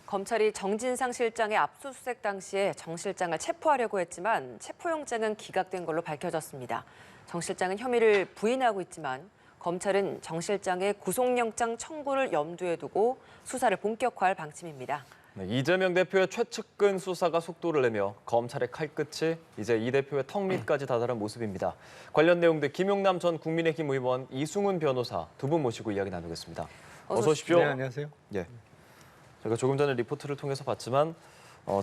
검찰이 정진상 실장의 압수수색 당시에 정 실장을 체포하려고 했지만 체포영장은 기각된 걸로 밝혀졌습니다. 정 실장은 혐의를 부인하고 있지만 검찰은 정 실장의 구속영장 청구를 염두에 두고 수사를 본격화할 방침입니다. 네, 이재명 대표의 최측근 수사가 속도를 내며 검찰의 칼끝이 이제 이 대표의 턱 밑까지 다다른 모습입니다. 관련 내용들 김용남 전 국민의힘 의원, 이승훈 변호사 두 분 모시고 이야기 나누겠습니다. 어서 오십시오. 네, 안녕하세요. 예. 제가 조금 전에 리포트를 통해서 봤지만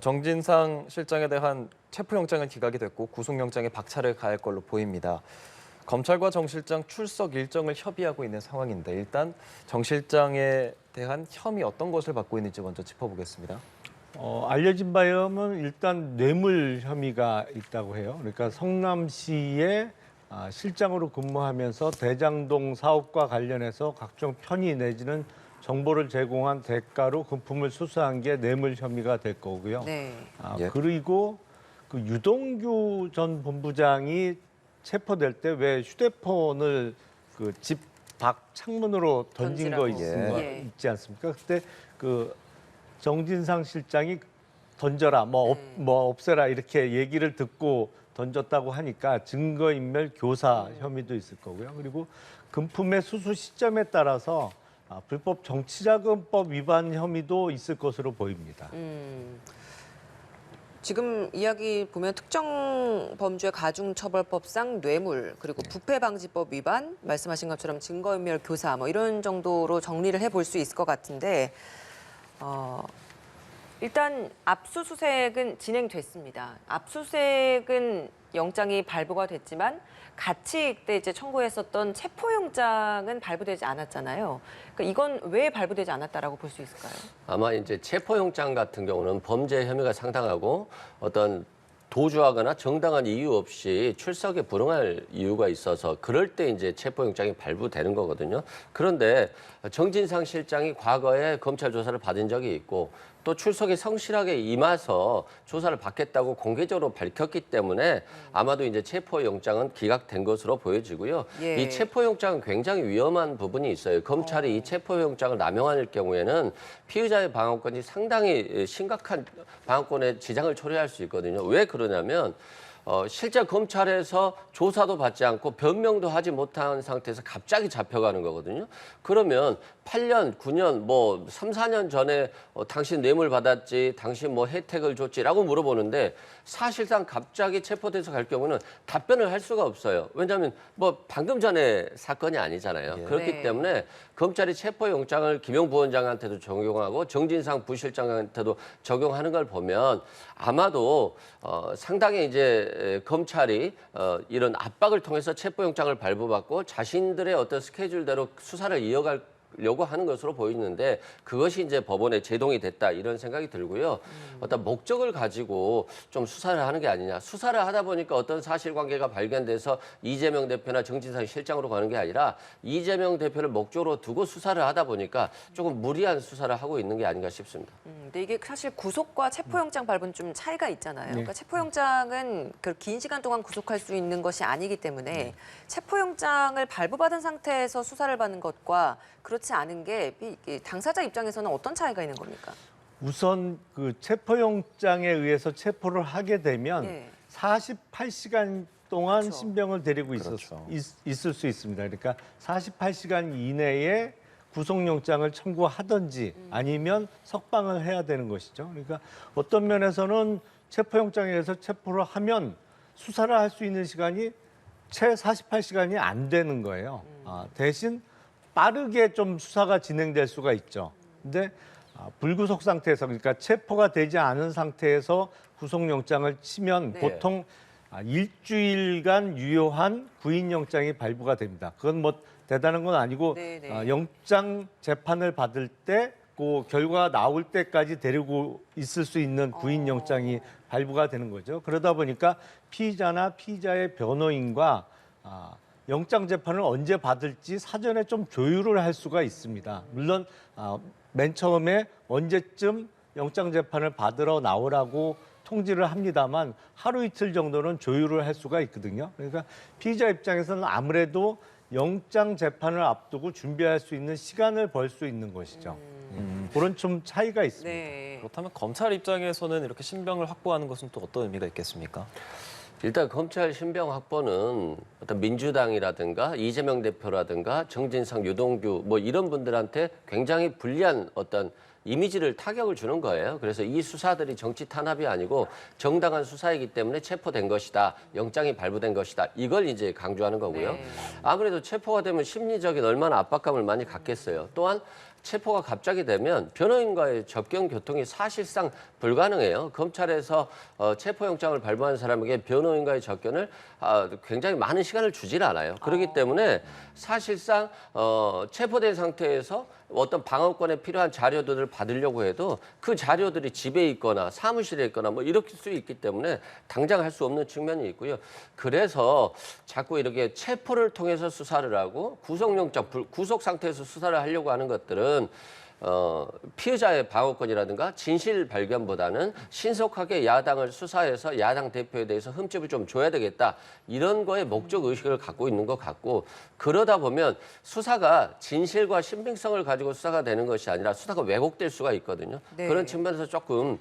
정진상 실장에 대한 체포영장은 기각이 됐고 구속영장에 박차를 가할 걸로 보입니다. 검찰과 정 실장 출석 일정을 협의하고 있는 상황인데 일단 정 실장에 대한 혐의 어떤 것을 받고 있는지 먼저 짚어보겠습니다. 알려진 바에 의하면 일단 뇌물 혐의가 있다고 해요. 그러니까 성남시의 실장으로 근무하면서 대장동 사업과 관련해서 각종 편의 내지는 정보를 제공한 대가로 금품을 수수한 게 뇌물 혐의가 될 거고요. 네. 예. 그리고 그 유동규 전 본부장이 체포될 때 왜 휴대폰을 그 집 밖 창문으로 던진 거 던지라고. 있지 않습니까? 그때 그 정진상 실장이 던져라, 뭐 없애라 이렇게 얘기를 듣고 던졌다고 하니까 증거인멸 교사 혐의도 있을 거고요. 그리고 금품의 수수 시점에 따라서 불법 정치자금법 위반 혐의도 있을 것으로 보입니다. 지금 이야기 보면 특정 범죄 가중처벌법상 뇌물 그리고 부패방지법 위반 말씀하신 것처럼 증거인멸 교사 뭐 이런 정도로 정리를 해볼 수 있을 것 같은데 일단 압수수색은 진행됐습니다. 압수수색은 영장이 발부가 됐지만 같이 그때 이제 청구했었던 체포영장은 발부되지 않았잖아요. 그러니까 이건 왜 발부되지 않았다라고 볼 수 있을까요? 아마 이제 체포영장 같은 경우는 범죄 혐의가 상당하고 어떤 도주하거나 정당한 이유 없이 출석에 불응할 이유가 있어서 그럴 때 이제 체포영장이 발부되는 거거든요. 그런데 정진상 실장이 과거에 검찰 조사를 받은 적이 있고 또 출석에 성실하게 임해서 조사를 받겠다고 공개적으로 밝혔기 때문에 아마도 이제 체포영장은 기각된 것으로 보여지고요. 예. 이 체포영장은 굉장히 위험한 부분이 있어요. 검찰이 이 체포영장을 남용할 경우에는 피의자의 방어권이 상당히 심각한 방어권에 지장을 초래할 수 있거든요. 왜 그러냐면 실제 검찰에서 조사도 받지 않고 변명도 하지 못한 상태에서 갑자기 잡혀가는 거거든요. 그러면 8년, 9년, 뭐 3, 4년 전에 당신 뇌물 받았지, 당신 뭐 혜택을 줬지라고 물어보는데 사실상 갑자기 체포돼서 갈 경우는 답변을 할 수가 없어요. 왜냐하면 뭐 방금 전에 사건이 아니잖아요. 예. 그렇기 네. 때문에 검찰이 체포영장을 김용 부원장한테도 적용하고 정진상 부실장한테도 적용하는 걸 보면 아마도 상당히 이제 검찰이 이런 압박을 통해서 체포영장을 발부받고 자신들의 어떤 스케줄대로 수사를 이어가려고 하는 것으로 보이는데 그것이 이제 법원에 제동이 됐다 이런 생각이 들고요. 어떤 목적을 가지고 좀 수사를 하는 게 아니냐. 수사를 하다 보니까 어떤 사실관계가 발견돼서 이재명 대표나 정진상 실장으로 가는 게 아니라 이재명 대표를 목적으로 두고 수사를 하다 보니까 조금 무리한 수사를 하고 있는 게 아닌가 싶습니다. 근데 이게 사실 구속과 체포영장 발부는 좀 차이가 있잖아요. 그러니까 체포영장은 그 긴 시간 동안 구속할 수 있는 것이 아니기 때문에 체포영장을 발부받은 상태에서 수사를 받는 것과 그렇지 않은 게 당사자 입장에서는 어떤 차이가 있는 겁니까? 우선 그 체포영장에 의해서 체포를 하게 되면 예. 48시간 동안 그렇죠. 신병을 데리고 그렇죠. 있을 수 있습니다. 그러니까 48시간 이내에 구속영장을 청구하든지 아니면 석방을 해야 되는 것이죠. 그러니까 어떤 면에서는 체포영장에 의해서 체포를 하면 수사를 할 수 있는 시간이 채 48시간이 안 되는 거예요. 대신 빠르게 좀 수사가 진행될 수가 있죠. 근데 불구속 상태에서 그러니까 체포가 되지 않은 상태에서 구속영장을 치면 네. 보통 일주일간 유효한 구인영장이 발부가 됩니다. 그건 뭐 대단한 건 아니고 네네. 영장 재판을 받을 때 그 결과가 나올 때까지 데리고 있을 수 있는 구인영장이 발부가 되는 거죠. 그러다 보니까 피의자나 피의자의 변호인과 영장 재판을 언제 받을지 사전에 좀 조율을 할 수가 있습니다. 물론 맨 처음에 언제쯤 영장 재판을 받으러 나오라고 통지를 합니다만 하루 이틀 정도는 조율을 할 수가 있거든요. 그러니까 피의자 입장에서는 아무래도 영장 재판을 앞두고 준비할 수 있는 시간을 벌 수 있는 것이죠. 그런 좀 차이가 있습니다. 네. 그렇다면 검찰 입장에서는 이렇게 신병을 확보하는 것은 또 어떤 의미가 있겠습니까? 일단 검찰 신병 확보는 어떤 민주당이라든가 이재명 대표라든가 정진상, 유동규 뭐 이런 분들한테 굉장히 불리한 어떤 이미지를 타격을 주는 거예요. 그래서 이 수사들이 정치 탄압이 아니고 정당한 수사이기 때문에 체포된 것이다. 영장이 발부된 것이다. 이걸 이제 강조하는 거고요. 네. 아무래도 체포가 되면 심리적인 얼마나 압박감을 많이 갖겠어요. 또한 체포가 갑자기 되면 변호인과의 접견 교통이 사실상 불가능해요. 검찰에서 체포영장을 발부한 사람에게 변호인과의 접견을 굉장히 많은 시간을 주질 않아요. 그렇기 때문에 사실상 체포된 상태에서 어떤 방어권에 필요한 자료들을 받으려고 해도 그 자료들이 집에 있거나 사무실에 있거나 뭐 이럴 수 있기 때문에 당장 할 수 없는 측면이 있고요. 그래서 자꾸 이렇게 체포를 통해서 수사를 하고 구속영장, 구속 상태에서 수사를 하려고 하는 것들은 피해자의 방어권이라든가 진실 발견보다는 신속하게 야당을 수사해서 야당 대표에 대해서 흠집을 좀 줘야 되겠다. 이런 거에 목적 의식을 갖고 있는 것 같고 그러다 보면 수사가 진실과 신빙성을 가지고 수사가 되는 것이 아니라 수사가 왜곡될 수가 있거든요. 네. 그런 측면에서 조금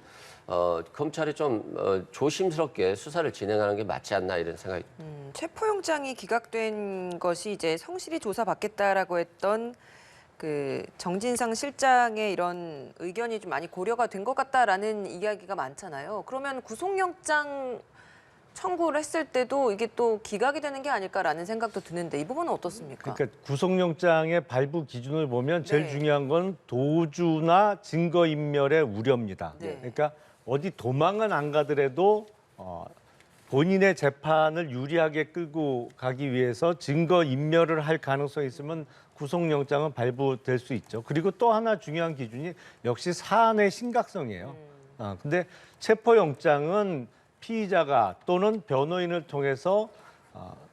검찰이 좀 조심스럽게 수사를 진행하는 게 맞지 않나 이런 생각이 체포영장이 기각된 것이 이제 성실히 조사받겠다라고 했던 그 정진상 실장의 이런 의견이 좀 많이 고려가 된 것 같다라는 이야기가 많잖아요. 그러면 구속영장 청구를 했을 때도 이게 또 기각이 되는 게 아닐까라는 생각도 드는데 이 부분은 어떻습니까? 그러니까 구속영장의 발부 기준을 보면 제일 네. 중요한 건 도주나 증거인멸의 우려입니다. 네. 그러니까 어디 도망은 안 가더라도 본인의 재판을 유리하게 끌고 가기 위해서 증거인멸을 할 가능성이 있으면 구속영장은 발부될 수 있죠. 그리고 또 하나 중요한 기준이 역시 사안의 심각성이에요. 근데 체포영장은 피의자가 또는 변호인을 통해서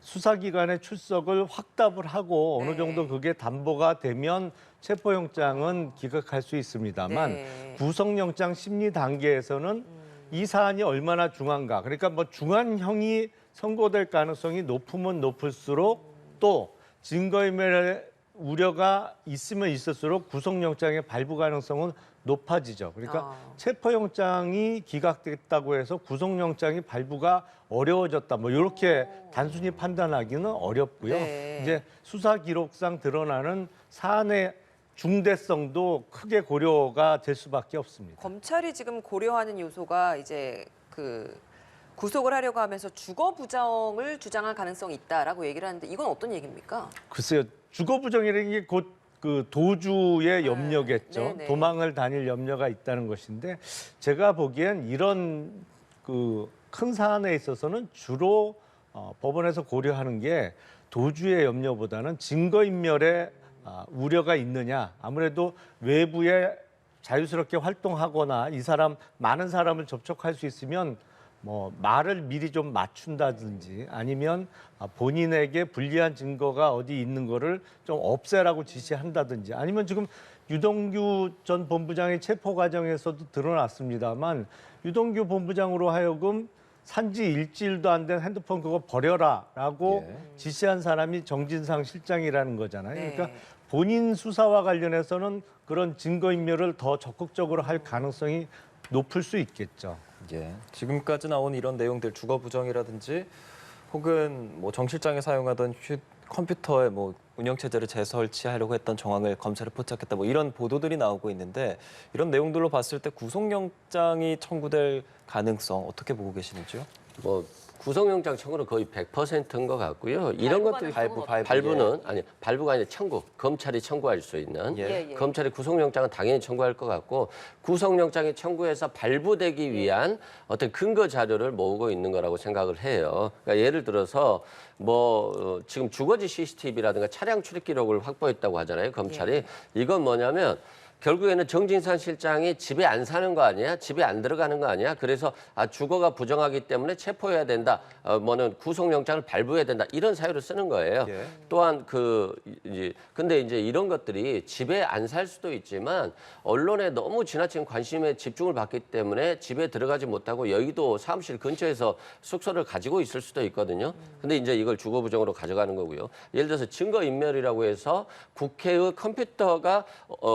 수사기관의 출석을 확답을 하고 어느 네. 정도 그게 담보가 되면 체포영장은 기각할 수 있습니다만 네. 구속영장 심리 단계에서는 이 사안이 얼마나 중한가. 그러니까 뭐 중한형이 선고될 가능성이 높으면 높을수록 또 증거인멸의 우려가 있으면 있을수록 구속영장의 발부 가능성은 높아지죠. 그러니까 체포영장이 기각됐다고 해서 구속영장이 발부가 어려워졌다. 뭐 이렇게 단순히 판단하기는 어렵고요. 네. 이제 수사 기록상 드러나는 사안의 중대성도 크게 고려가 될 수밖에 없습니다. 검찰이 지금 고려하는 요소가 이제 그 구속을 하려고 하면서 주거 부정을 주장할 가능성이 있다라고 얘기를 하는데 이건 어떤 얘기입니까? 글쎄요, 주거 부정이라는 게 곧 그 도주의 염려겠죠. 네네. 도망을 다닐 염려가 있다는 것인데 제가 보기엔 이런 그 큰 사안에 있어서는 주로 법원에서 고려하는 게 도주의 염려보다는 증거인멸의 우려가 있느냐. 아무래도 외부에 자유스럽게 활동하거나 이 사람 많은 사람을 접촉할 수 있으면 뭐 말을 미리 좀 맞춘다든지 아니면 본인에게 불리한 증거가 어디 있는 거를 좀 없애라고 지시한다든지 아니면 지금 유동규 전 본부장의 체포 과정에서도 드러났습니다만 유동규 본부장으로 하여금 산지 일주일도 안 된 핸드폰 그거 버려라라고 지시한 사람이 정진상 실장이라는 거잖아요. 네. 그러니까 본인 수사와 관련해서는 그런 증거인멸을 더 적극적으로 할 가능성이 높을 수 있겠죠. 예. 지금까지 나온 이런 내용들 주거 부정이라든지 혹은 뭐 정 실장이 사용하던 컴퓨터에 뭐 운영 체제를 재설치하려고 했던 정황을 검찰에 포착했다. 뭐 이런 보도들이 나오고 있는데 이런 내용들로 봤을 때 구속영장이 청구될 가능성 어떻게 보고 계시는지요? 뭐 구속영장 청구는 거의 100%인 것 같고요. 이런 것들이 발부는 아니 발부가 아니라 청구, 검찰이 청구할 수 있는 예. 검찰이 구속영장은 당연히 청구할 것 같고 구속영장이 청구해서 발부되기 위한 어떤 근거 자료를 모으고 있는 거라고 생각을 해요. 그러니까 예를 들어서 뭐 지금 주거지 CCTV라든가 차량 출입 기록을 확보했다고 하잖아요, 검찰이. 이건 뭐냐면 결국에는 정진상 실장이 집에 안 사는 거 아니야? 집에 안 들어가는 거 아니야? 그래서 주거가 부정하기 때문에 체포해야 된다. 뭐는 구속영장을 발부해야 된다. 이런 사유를 쓰는 거예요. 예. 또한 근데 이제 이런 것들이 집에 안 살 수도 있지만 언론에 너무 지나친 관심에 집중을 받기 때문에 집에 들어가지 못하고 여의도 사무실 근처에서 숙소를 가지고 있을 수도 있거든요. 근데 이제 이걸 주거 부정으로 가져가는 거고요. 예를 들어서 증거인멸이라고 해서 국회의 컴퓨터가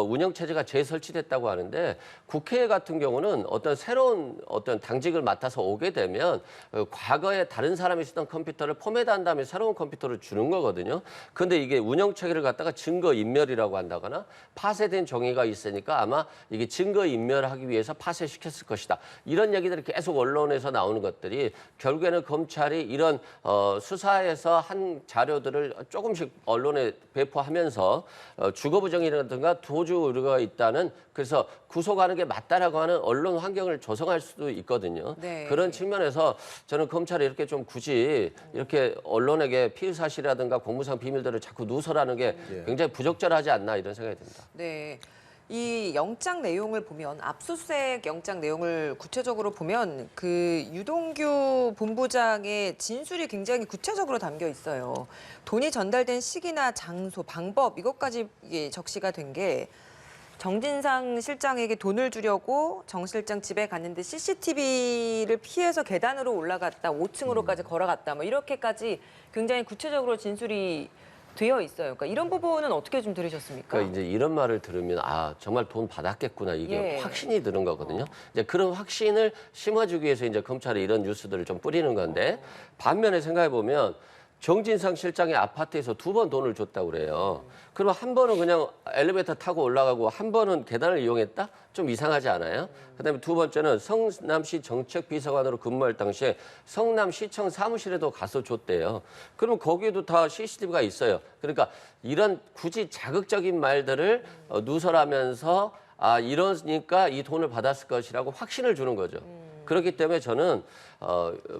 운영 체제가 사무실가 재설치됐다고 하는데 국회 같은 경우는 어떤 새로운 어떤 당직을 맡아서 오게 되면 과거에 다른 사람이 쓰던 컴퓨터를 포맷한 다음에 새로운 컴퓨터를 주는 거거든요. 근데 이게 운영 체계를 갖다가 증거 인멸이라고 한다거나 파쇄된 종이가 있으니까 아마 이게 증거 인멸하기 위해서 파쇄시켰을 것이다. 이런 얘기들이 계속 언론에서 나오는 것들이 결국에는 검찰이 이런 수사에서 한 자료들을 조금씩 언론에 배포하면서 주거 부정이라든가 도주 의료가 있다는 그래서 구속하는 게 맞다라고 하는 언론 환경을 조성할 수도 있거든요. 네. 그런 측면에서 저는 검찰이 이렇게 좀 굳이 이렇게 언론에게 피의 사실이라든가 공무상 비밀들을 자꾸 누설하는 게 굉장히 부적절하지 않나 이런 생각이 듭니다. 네. 이 영장 내용을 보면 압수수색 영장 내용을 구체적으로 보면 그 유동규 본부장의 진술이 굉장히 구체적으로 담겨 있어요. 돈이 전달된 시기나 장소, 방법 이것까지 이게 적시가 된 게 정진상 실장에게 돈을 주려고 정 실장 집에 갔는데 CCTV를 피해서 계단으로 올라갔다, 5층으로까지 걸어갔다, 뭐 이렇게까지 굉장히 구체적으로 진술이 되어 있어요. 그러니까 이런 부분은 어떻게 좀 들으셨습니까? 그러니까 이제 이런 말을 들으면 아 정말 돈 받았겠구나 이게 예. 확신이 드는 거거든요. 이제 그런 확신을 심어주기 위해서 이제 검찰이 이런 뉴스들을 좀 뿌리는 건데 반면에 생각해 보면 정진상 실장의 아파트에서 2번 돈을 줬다고 그래요. 그러면 한 번은 그냥 엘리베이터 타고 올라가고 한 번은 계단을 이용했다? 좀 이상하지 않아요? 그다음에 두 번째는 성남시 정책비서관으로 근무할 당시에 성남시청 사무실에도 가서 줬대요. 그러면 거기에도 다 CCTV가 있어요. 그러니까 이런 굳이 자극적인 말들을 누설하면서 아 이러니까 이 돈을 받았을 것이라고 확신을 주는 거죠. 그렇기 때문에 저는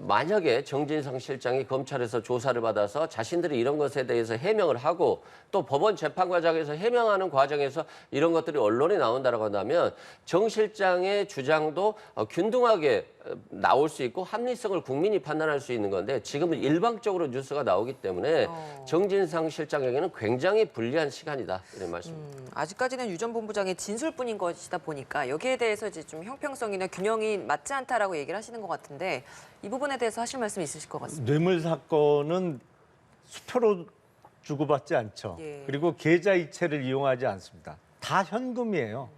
만약에 정진상 실장이 검찰에서 조사를 받아서 자신들이 이런 것에 대해서 해명을 하고 또 법원 재판 과정에서 해명하는 과정에서 이런 것들이 언론에 나온다라고 한다면 정 실장의 주장도 균등하게 나올 수 있고 합리성을 국민이 판단할 수 있는 건데 지금은 일방적으로 뉴스가 나오기 때문에 정진상 실장에게는 굉장히 불리한 시간이다 이런 말씀입니다. 아직까지는 유 전 본부장의 진술뿐인 것이다 보니까 여기에 대해서 이제 좀 형평성이나 균형이 맞지 않다라고 얘기를 하시는 것 같은데 이 부분에 대해서 하실 말씀 있으실 것 같습니다. 뇌물 사건은 수표로 주고받지 않죠. 예. 그리고 계좌이체를 이용하지 않습니다. 다 현금이에요.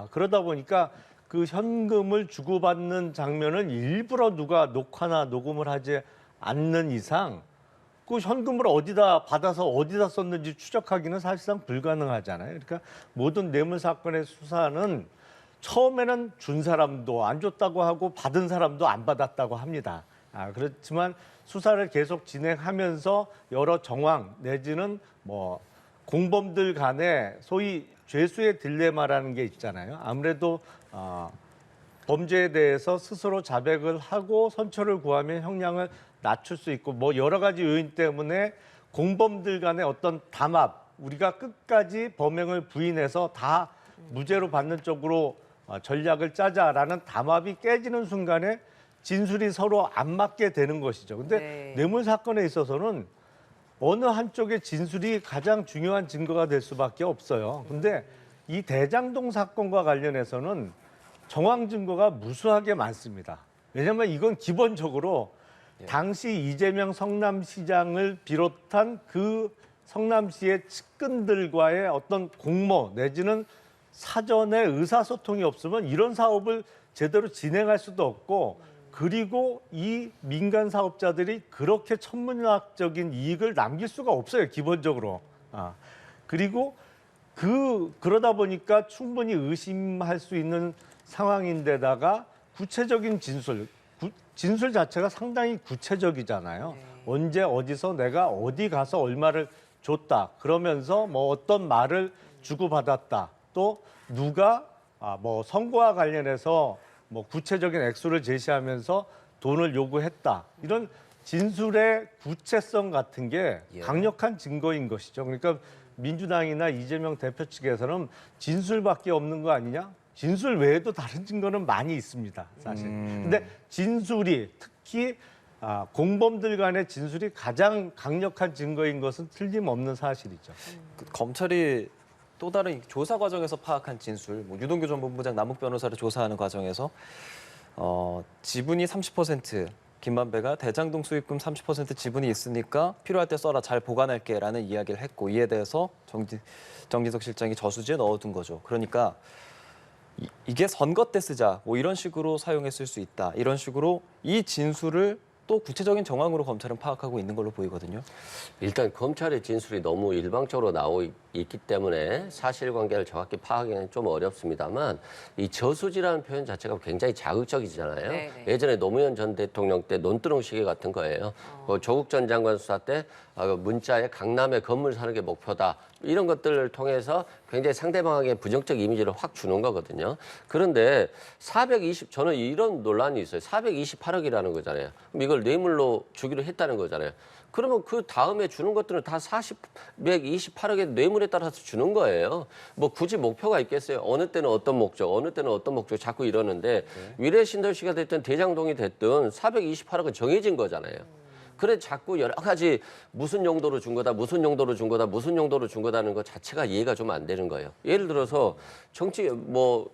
그러다 보니까 그 현금을 주고받는 장면을 일부러 누가 녹화나 녹음을 하지 않는 이상 그 현금을 어디다 받아서 어디다 썼는지 추적하기는 사실상 불가능하잖아요. 그러니까 모든 뇌물 사건의 수사는 처음에는 준 사람도 안 줬다고 하고 받은 사람도 안 받았다고 합니다. 그렇지만 수사를 계속 진행하면서 여러 정황 내지는 뭐 공범들 간에 소위 죄수의 딜레마라는 게 있잖아요. 아무래도 범죄에 대해서 스스로 자백을 하고 선처를 구하면 형량을 낮출 수 있고 뭐 여러 가지 요인 때문에 공범들 간의 어떤 담합 우리가 끝까지 범행을 부인해서 다 무죄로 받는 쪽으로 전략을 짜자라는 담합이 깨지는 순간에 진술이 서로 안 맞게 되는 것이죠. 근데 네. 뇌물 사건에 있어서는 어느 한쪽의 진술이 가장 중요한 증거가 될 수밖에 없어요. 근데 이 대장동 사건과 관련해서는 정황 증거가 무수하게 많습니다. 왜냐하면 이건 기본적으로 당시 이재명 성남시장을 비롯한 그 성남시의 측근들과의 어떤 공모 내지는 사전에 의사소통이 없으면 이런 사업을 제대로 진행할 수도 없고 그리고 이 민간 사업자들이 그렇게 천문학적인 이익을 남길 수가 없어요, 기본적으로. 그리고 그러다 보니까 충분히 의심할 수 있는 상황인데다가 구체적인 진술 자체가 상당히 구체적이잖아요. 언제 어디서 내가 어디 가서 얼마를 줬다. 그러면서 뭐 어떤 말을 주고받았다. 또 누가 뭐 선거와 관련해서 뭐 구체적인 액수를 제시하면서 돈을 요구했다. 이런 진술의 구체성 같은 게 강력한 증거인 것이죠. 그러니까 민주당이나 이재명 대표 측에서는 진술밖에 없는 거 아니냐? 진술 외에도 다른 증거는 많이 있습니다, 사실. 근데 진술이 특히 공범들 간의 진술이 가장 강력한 증거인 것은 틀림없는 사실이죠. 검찰이 또 다른 조사 과정에서 파악한 진술, 뭐 유동규 전 본부장 남욱 변호사를 조사하는 과정에서 지분이 30%, 김만배가 대장동 수익금 30% 지분이 있으니까 필요할 때 써라, 잘 보관할게라는 이야기를 했고, 이에 대해서 정진석 실장이 저수지에 넣어둔 거죠. 그러니까 이게 선거 때 쓰자, 뭐 이런 식으로 사용했을 수 있다. 이런 식으로 이 진술을 또 구체적인 정황으로 검찰은 파악하고 있는 걸로 보이거든요. 일단 검찰의 진술이 너무 일방적으로 있기 때문에 사실관계를 정확히 파악하기는 좀 어렵습니다만 이 저수지라는 표현 자체가 굉장히 자극적이잖아요. 네네. 예전에 노무현 전 대통령 때 논두렁 시계 같은 거예요. 조국 전 장관 수사 때 문자에 강남에 건물 사는 게 목표다. 이런 것들을 통해서 굉장히 상대방에게 부정적 이미지를 확 주는 거거든요. 그런데 저는 이런 논란이 있어요. 428억이라는 거잖아요. 그럼 이걸 뇌물로 주기로 했다는 거잖아요. 그러면 그 다음에 주는 것들은 다 128억의 뇌물에 따라서 주는 거예요. 뭐 굳이 목표가 있겠어요. 어느 때는 어떤 목적, 어느 때는 어떤 목적 자꾸 이러는데 위례 신도시가 됐든 대장동이 됐든 428억은 정해진 거잖아요. 그래 자꾸 여러 가지 무슨 용도로 준 거다, 무슨 용도로 준 거다, 무슨 용도로 준 거다는 것 자체가 이해가 좀 안 되는 거예요. 예를 들어서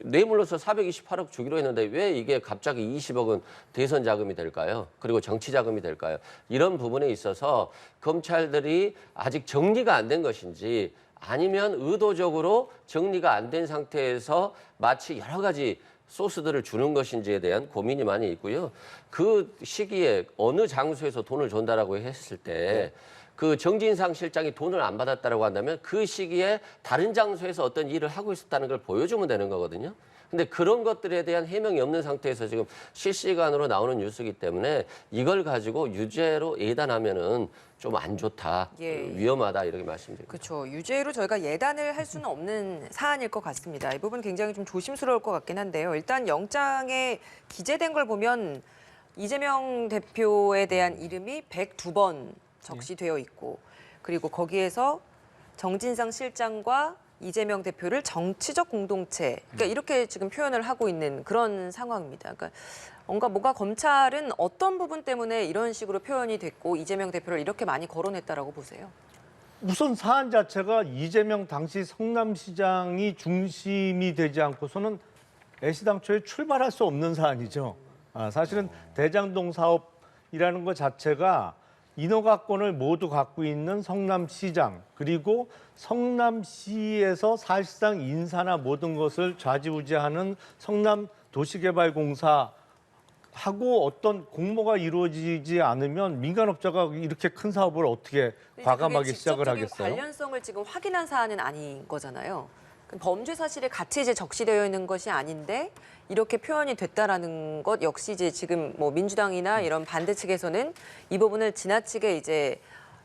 뇌물로서 428억 주기로 했는데 왜 이게 갑자기 20억은 대선 자금이 될까요? 그리고 정치 자금이 될까요? 이런 부분에 있어서 검찰들이 아직 정리가 안 된 것인지 아니면 의도적으로 정리가 안 된 상태에서 마치 여러 가지 소스들을 주는 것인지에 대한 고민이 많이 있고요. 그 시기에 어느 장소에서 돈을 준다라고 했을 때 그 정진상 실장이 돈을 안 받았다라고 한다면 그 시기에 다른 장소에서 어떤 일을 하고 있었다는 걸 보여주면 되는 거거든요. 근데 그런 것들에 대한 해명이 없는 상태에서 지금 실시간으로 나오는 뉴스이기 때문에 이걸 가지고 유죄로 예단하면은 좀 안 좋다, 예. 위험하다 이렇게 말씀드립니다. 그렇죠. 유죄로 저희가 예단을 할 수는 없는 사안일 것 같습니다. 이 부분 굉장히 좀 조심스러울 것 같긴 한데요. 일단 영장에 기재된 걸 보면 이재명 대표에 대한 이름이 102번 적시되어 있고, 그리고 거기에서 정진상 실장과 이재명 대표를 정치적 공동체, 그러니까 이렇게 지금 표현을 하고 있는 그런 상황입니다. 그러니까 뭔가 검찰은 어떤 부분 때문에 이런 식으로 표현이 됐고 이재명 대표를 이렇게 많이 거론했다라고 보세요? 우선 사안 자체가 이재명 당시 성남시장이 중심이 되지 않고서는 애시당초에 출발할 수 없는 사안이죠. 사실은 대장동 사업이라는 것 자체가 인허가권을 모두 갖고 있는 성남시장, 그리고 성남시에서 사실상 인사나 모든 것을 좌지우지하는 성남도시개발공사 하고 어떤 공모가 이루어지지 않으면 민간업자가 이렇게 큰 사업을 어떻게 과감하게 시작을 하겠어요? 직접적인 관련성을 지금 확인한 사안은 아닌 거잖아요. 범죄 사실에 같이 이제 적시되어 있는 것이 아닌데 이렇게 표현이 됐다라는 것 역시 이제 지금 뭐 민주당이나 이런 반대 측에서는 이 부분을 지나치게 이제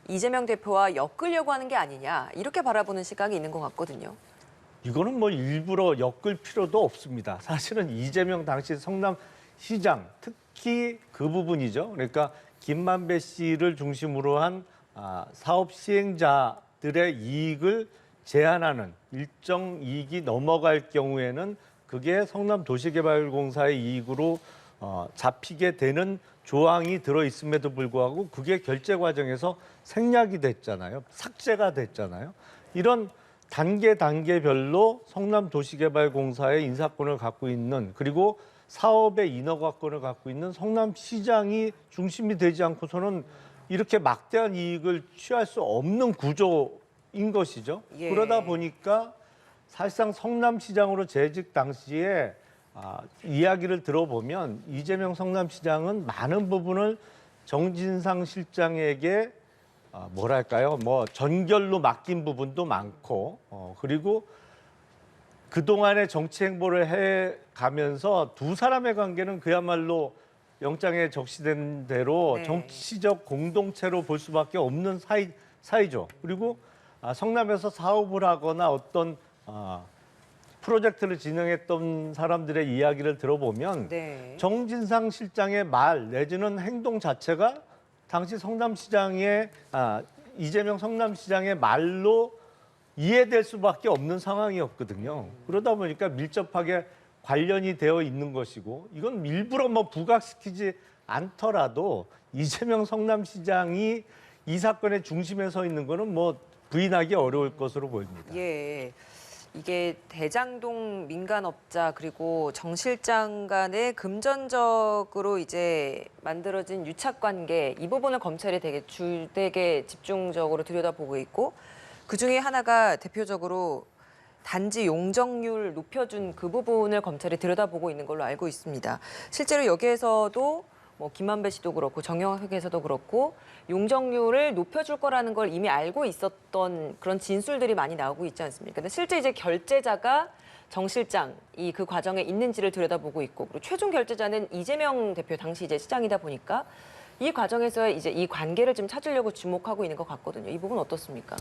이재명 대표와 엮으려고 하는 게 아니냐 이렇게 바라보는 시각이 있는 것 같거든요. 이거는 뭐 일부러 엮을 필요도 없습니다. 사실은 이재명 당시 성남시장 특히 그 부분이죠. 그러니까 김만배 씨를 중심으로 한 사업 시행자들의 이익을 제한하는 일정 이익이 넘어갈 경우에는 그게 성남도시개발공사의 이익으로 잡히게 되는 조항이 들어있음에도 불구하고 그게 결제 과정에서 생략이 됐잖아요. 삭제가 됐잖아요. 이런 단계별로 성남도시개발공사의 인사권을 갖고 있는, 그리고 사업의 인허가권을 갖고 있는 성남시장이 중심이 되지 않고서는 이렇게 막대한 이익을 취할 수 없는 구조인 것이죠. 예. 그러다 보니까 사실상 성남시장으로 재직 당시에 이야기를 들어보면 이재명 성남시장은 많은 부분을 정진상 실장에게 뭐랄까요, 뭐 전결로 맡긴 부분도 많고, 그리고 그동안의 정치 행보를 해가면서 두 사람의 관계는 그야말로 영장에 적시된 대로 네. 정치적 공동체로 볼 수밖에 없는 사이죠. 그리고 성남에서 사업을 하거나 어떤 프로젝트를 진행했던 사람들의 이야기를 들어보면 네. 정진상 실장의 말 내지는 행동 자체가 당시 성남시장의 이재명 성남시장의 말로 이해될 수밖에 없는 상황이었거든요. 그러다 보니까 밀접하게 관련이 되어 있는 것이고, 이건 일부러 뭐 부각시키지 않더라도 이재명 성남시장이 이 사건의 중심에 서 있는 거는 뭐 부인하기 어려울 것으로 보입니다. 예. 이게 대장동 민간업자 그리고 정 실장 간의 금전적으로 이제 만들어진 유착관계 이 부분을 검찰이 되게 주되게 집중적으로 들여다보고 있고 그중에 하나가 대표적으로 단지 용적률 높여준 그 부분을 검찰이 들여다보고 있는 걸로 알고 있습니다. 실제로 여기에서도 뭐 김만배 씨도 그렇고 정영학 회계사도 그렇고 용적률을 높여줄 거라는 걸 이미 알고 있었던 그런 진술들이 많이 나오고 있지 않습니까? 근데 실제 이제 결제자가 정 실장이 그 과정에 있는지를 들여다보고 있고 그리고 최종 결제자는 이재명 대표 당시 이제 시장이다 보니까 이 과정에서 이제 이 관계를 좀 찾으려고 주목하고 있는 것 같거든요. 이 부분 어떻습니까?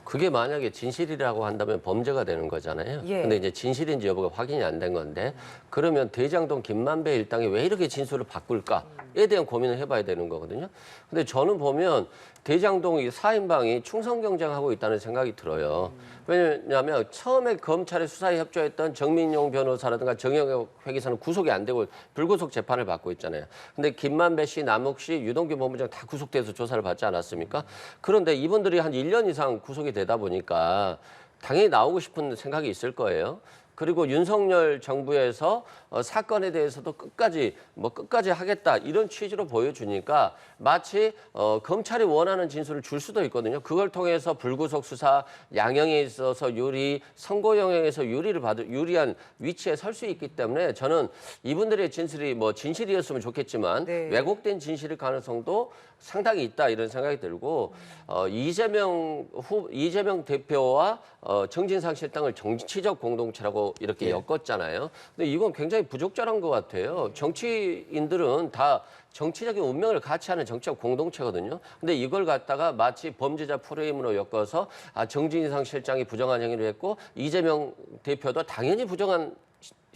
그게 만약에 진실이라고 한다면 범죄가 되는 거잖아요. 예. 근데 이제 진실인지 여부가 확인이 안 된 건데 그러면 대장동 김만배 일당이 왜 이렇게 진술을 바꿀까에 대한 고민을 해봐야 되는 거거든요. 근데 저는 보면 대장동 이 4인방이 충성 경쟁하고 있다는 생각이 들어요. 왜냐하면 처음에 검찰에 수사에 협조했던 정민용 변호사라든가 정영학 회계사는 구속이 안 되고 불구속 재판을 받고 있잖아요. 근데 김만배 씨, 남욱 씨, 유동규 본부장 다 구속돼서 조사를 받지 않았습니까? 그런데 이분들이 한 1년 이상 구속이 되다 보니까 당연히 나오고 싶은 생각이 있을 거예요. 그리고 윤석열 정부에서 사건에 대해서도 끝까지 하겠다 이런 취지로 보여주니까 마치 검찰이 원하는 진술을 줄 수도 있거든요. 그걸 통해서 불구속 수사, 양형에 있어서 유리, 선고 영역에서 유리한 위치에 설 수 있기 때문에 저는 이분들의 진술이 뭐 진실이었으면 좋겠지만 네. 왜곡된 진실일 가능성도 상당히 있다 이런 생각이 들고 이재명 대표와 정진상 실장을 정치적 공동체라고 이렇게 엮었잖아요. 근데 이건 굉장히 부적절한 것 같아요. 정치인들은 다 정치적인 운명을 같이 하는 정치적 공동체거든요. 근데 이걸 갖다가 마치 범죄자 프레임으로 엮어서 정진상 실장이 부정한 행위를 했고 이재명 대표도 당연히 부정한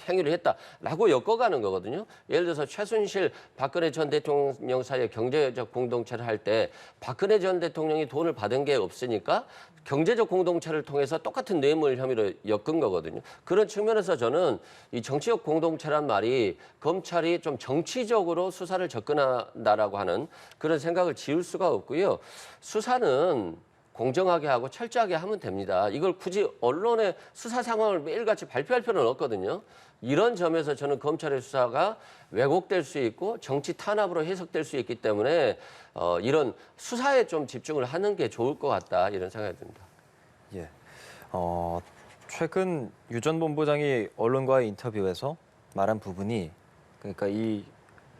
행위를 했다라고 엮어가는 거거든요. 예를 들어서 최순실, 박근혜 전 대통령 사이에 경제적 공동체를 할 때 박근혜 전 대통령이 돈을 받은 게 없으니까 경제적 공동체를 통해서 똑같은 뇌물 혐의로 엮은 거거든요. 그런 측면에서 저는 이 정치적 공동체란 말이 검찰이 좀 정치적으로 수사를 접근한다라고 하는 그런 생각을 지울 수가 없고요. 수사는 공정하게 하고 철저하게 하면 됩니다. 이걸 굳이 언론에 수사 상황을 매일같이 발표할 필요는 없거든요. 이런 점에서 저는 검찰의 수사가 왜곡될 수 있고 정치 탄압으로 해석될 수 있기 때문에 이런 수사에 좀 집중을 하는 게 좋을 것 같다 이런 생각이 듭니다. 예. 최근 유 전 본부장이 언론과의 인터뷰에서 말한 부분이 그러니까 이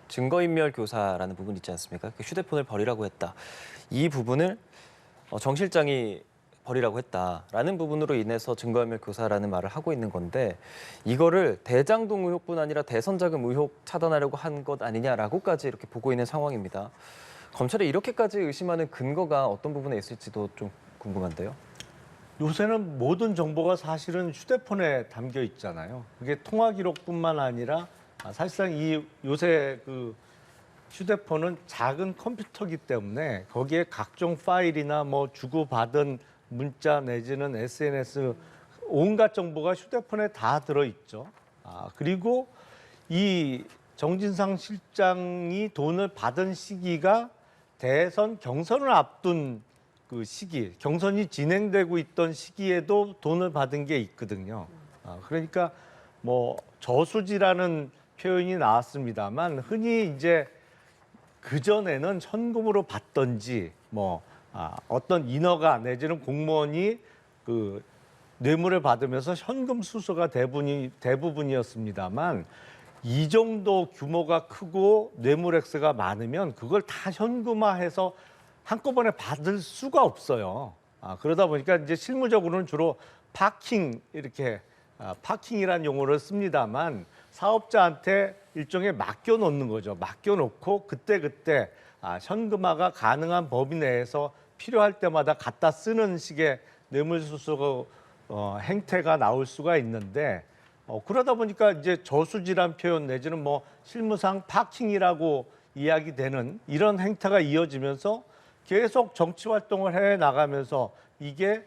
증거인멸 교사라는 부분 있지 않습니까? 그 휴대폰을 버리라고 했다. 이 부분을 정 실장이 버리라고 했다라는 부분으로 인해서 증거인멸 교사라는 말을 하고 있는 건데 이거를 대장동 의혹뿐 아니라 대선자금 의혹 차단하려고 한 것 아니냐라고까지 이렇게 보고 있는 상황입니다. 검찰이 이렇게까지 의심하는 근거가 어떤 부분에 있을지도 좀 궁금한데요. 요새는 모든 정보가 사실은 휴대폰에 담겨 있잖아요. 그게 통화 기록뿐만 아니라 사실상 이 요새 그 휴대폰은 작은 컴퓨터기 때문에 거기에 각종 파일이나 뭐 주고받은 문자 내지는 SNS 온갖 정보가 휴대폰에 다 들어있죠. 그리고 이 정진상 실장이 돈을 받은 시기가 대선 경선을 앞둔 그 시기, 경선이 진행되고 있던 시기에도 돈을 받은 게 있거든요. 그러니까 뭐 저수지라는 표현이 나왔습니다만 흔히 이제 그전에는 현금으로 받던지 뭐 어떤 인허가 내지는 공무원이 그 뇌물을 받으면서 현금 수수가 대부분이었습니다만 이 정도 규모가 크고 뇌물 액수가 많으면 그걸 다 현금화해서 한꺼번에 받을 수가 없어요. 그러다 보니까 이제 실무적으로는 주로 파킹 이렇게 파킹이라는 용어를 씁니다만 사업자한테 일종의 맡겨놓는 거죠. 맡겨놓고 그때 현금화가 가능한 범위 내에서 필요할 때마다 갖다 쓰는 식의 뇌물수수 행태가 나올 수가 있는데 그러다 보니까 이제 저수지란 표현 내지는 뭐 실무상 파킹이라고 이야기되는 이런 행태가 이어지면서 계속 정치 활동을 해 나가면서 이게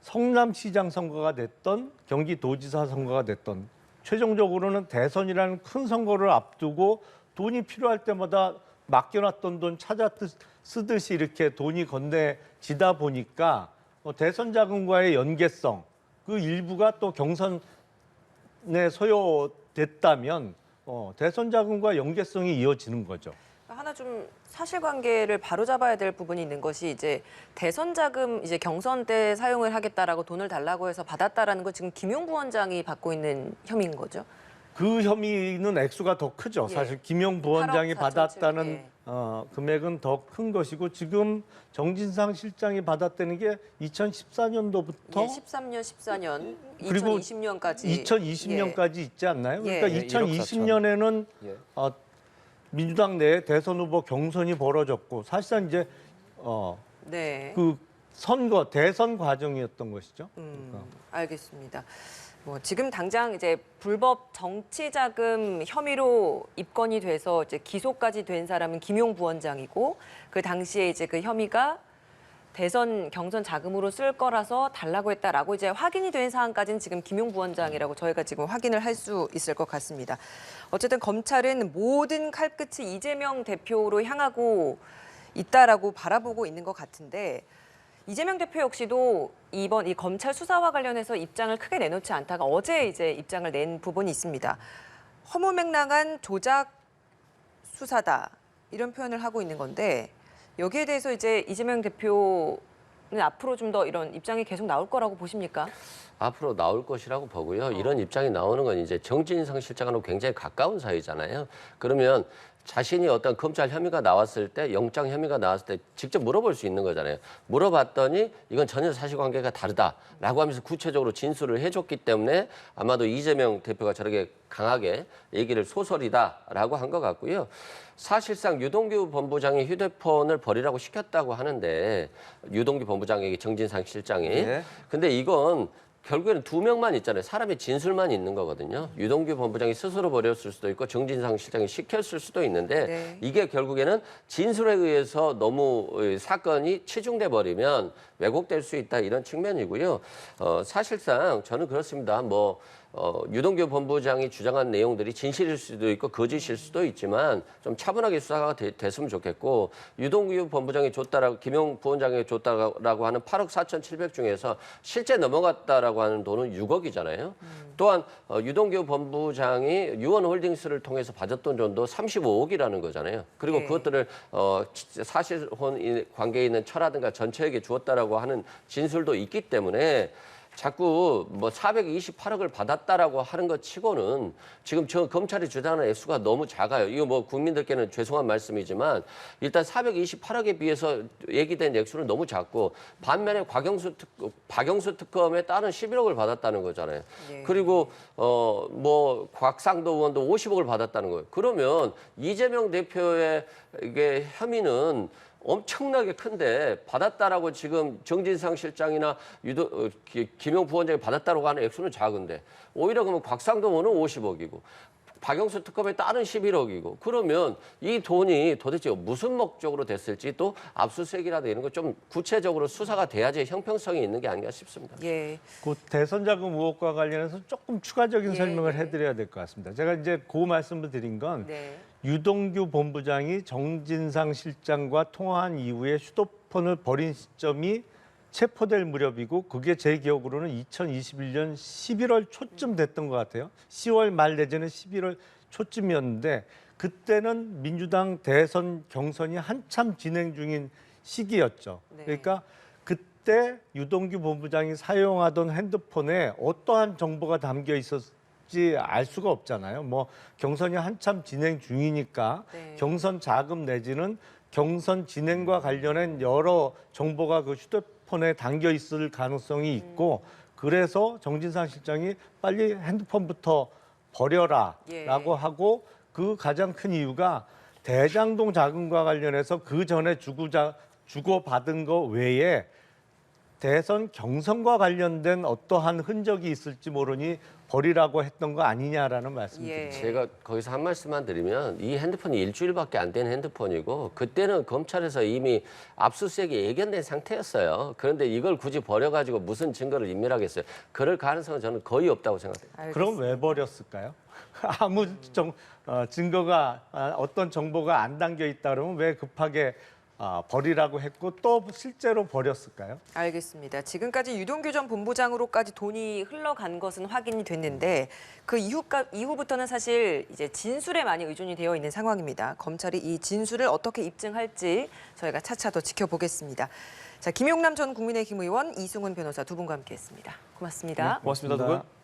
성남시장 선거가 됐던 경기도지사 선거가 됐던 최종적으로는 대선이라는 큰 선거를 앞두고 돈이 필요할 때마다 맡겨놨던 돈 찾아 쓰듯이 이렇게 돈이 건네지다 보니까 대선 자금과의 연계성 그 일부가 또 경선에 소요됐다면 대선 자금과 연계성이 이어지는 거죠. 하나 좀 사실관계를 바로잡아야 될 부분이 있는 것이 이제 대선 자금 이제 경선 때 사용을 하겠다라고 돈을 달라고 해서 받았다라는 거 지금 김용 부원장이 받고 있는 혐의인 거죠. 그 혐의는 액수가 더 크죠. 예. 사실 김용 부원장이 8억 4,700, 받았다는 예. 금액은 더 큰 것이고 지금 정진상 실장이 받았다는 게 2014년도부터 예, 13년, 14년, 그리고 2020년까지 2020년까지 있지 않나요? 그러니까 예. 2020년에는 예. 민주당 내 대선 후보 경선이 벌어졌고 사실상 이제 네. 그 선거 대선 과정이었던 것이죠. 알겠습니다. 뭐 지금 당장 이제 불법 정치 자금 혐의로 입건이 돼서 이제 기소까지 된 사람은 김용 부원장이고 그 당시에 이제 그 혐의가 대선 경선 자금으로 쓸 거라서 달라고 했다라고 이제 확인이 된 사안까지는 지금 김용 부원장이라고 저희가 지금 확인을 할 수 있을 것 같습니다. 어쨌든 검찰은 모든 칼끝이 이재명 대표로 향하고 있다라고 바라보고 있는 것 같은데 이재명 대표 역시도 이번 이 검찰 수사와 관련해서 입장을 크게 내놓지 않다가 어제 이제 입장을 낸 부분이 있습니다. 허무맹랑한 조작 수사다 이런 표현을 하고 있는 건데 여기에 대해서 이제 이재명 대표는 앞으로 좀 더 이런 입장이 계속 나올 거라고 보십니까? 앞으로 나올 것이라고 보고요. 이런 입장이 나오는 건 이제 정진상 실장하고 굉장히 가까운 사이잖아요. 그러면 자신이 어떤 검찰 혐의가 나왔을 때, 영장 혐의가 나왔을 때 직접 물어볼 수 있는 거잖아요. 물어봤더니 이건 전혀 사실관계가 다르다라고 하면서 구체적으로 진술을 해줬기 때문에 아마도 이재명 대표가 저렇게 강하게 얘기를 소설이다라고 한 것 같고요. 사실상 유동규 본부장이 휴대폰을 버리라고 시켰다고 하는데 유동규 본부장에게 정진상 실장이. 네. 근데 이건 결국에는 두 명만 있잖아요. 사람의 진술만 있는 거거든요. 유동규 본부장이 스스로 버렸을 수도 있고 정진상 실장이 시켰을 수도 있는데 네. 이게 결국에는 진술에 의해서 너무 사건이 치중돼 버리면 왜곡될 수 있다 이런 측면이고요. 사실상 저는 그렇습니다. 유동규 본부장이 주장한 내용들이 진실일 수도 있고 거짓일 수도 있지만 좀 차분하게 수사가 됐으면 좋겠고 유동규 본부장이 줬다라고 김용 부원장이 줬다라고 하는 8억 4,700 중에서 실제 넘어갔다라고 하는 돈은 6억이잖아요. 또한 유동규 본부장이 유원홀딩스를 통해서 받았던 돈도 35억이라는 거잖아요. 그리고 네. 그것들을 사실혼 관계에 있는 처라든가 전체에게 주었다라고 하는 진술도 있기 때문에 자꾸 428억을 받았다라고 하는 것 치고는 지금 저 검찰이 주장하는 액수가 너무 작아요. 이거 국민들께는 죄송한 말씀이지만 일단 428억에 비해서 얘기된 액수는 너무 작고 반면에 박영수 특검에 따른 11억을 받았다는 거잖아요. 네. 그리고 곽상도 의원도 50억을 받았다는 거예요. 그러면 이재명 대표의 이게 혐의는 엄청나게 큰데 받았다라고 지금 정진상 실장이나 김용 부원장이 받았다라고 하는 액수는 작은데 오히려 그러면 곽상도 의원은 50억이고 박영수 특검에 따른 11억이고 그러면 이 돈이 도대체 무슨 목적으로 됐을지 또 압수수색이라도 이런 거 좀 구체적으로 수사가 돼야지 형평성이 있는 게 아닌가 싶습니다. 예. 그 대선 자금 의혹과 관련해서 조금 추가적인 예, 설명을 예. 해드려야 될 것 같습니다. 제가 이제 그 말씀을 드린 건 네. 유동규 본부장이 정진상 실장과 통화한 이후에 휴대폰을 버린 시점이 체포될 무렵이고 그게 제 기억으로는 2021년 11월 초쯤 됐던 것 같아요. 10월 말 내지는 11월 초쯤이었는데 그때는 민주당 대선 경선이 한참 진행 중인 시기였죠. 네. 그러니까 그때 유동규 본부장이 사용하던 핸드폰에 어떠한 정보가 담겨 있었지 알 수가 없잖아요. 경선이 한참 진행 중이니까 네. 경선 자금 내지는 경선 진행과 관련한 여러 정보가 그 휴대폰에 담겨 있을 가능성이 있고 그래서 정진상 실장이 빨리 핸드폰부터 버려라라고 예. 하고 그 가장 큰 이유가 대장동 자금과 관련해서 그 전에 주고받은 거 외에 대선 경선과 관련된 어떠한 흔적이 있을지 모르니 버리라고 했던 거 아니냐라는 말씀드립니다. 예. 제가 거기서 한 말씀만 드리면 이 핸드폰이 일주일밖에 안 된 핸드폰이고 그때는 검찰에서 이미 압수수색이 예견된 상태였어요. 그런데 이걸 굳이 버려가지고 무슨 증거를 인멸하겠어요. 그럴 가능성은 저는 거의 없다고 생각합니다. 그럼 왜 버렸을까요? 아무 증거가 어떤 정보가 안 담겨 있다 그러면 왜 급하게 버리라고 했고 또 실제로 버렸을까요? 알겠습니다. 지금까지 유동규 전 본부장으로까지 돈이 흘러간 것은 확인이 됐는데 그 이후부터는 사실 이제 진술에 많이 의존이 되어 있는 상황입니다. 검찰이 이 진술을 어떻게 입증할지 저희가 차차 더 지켜보겠습니다. 자, 김용남 전 국민의힘 의원, 이승훈 변호사 두 분과 함께했습니다. 고맙습니다. 고맙습니다, 두 분.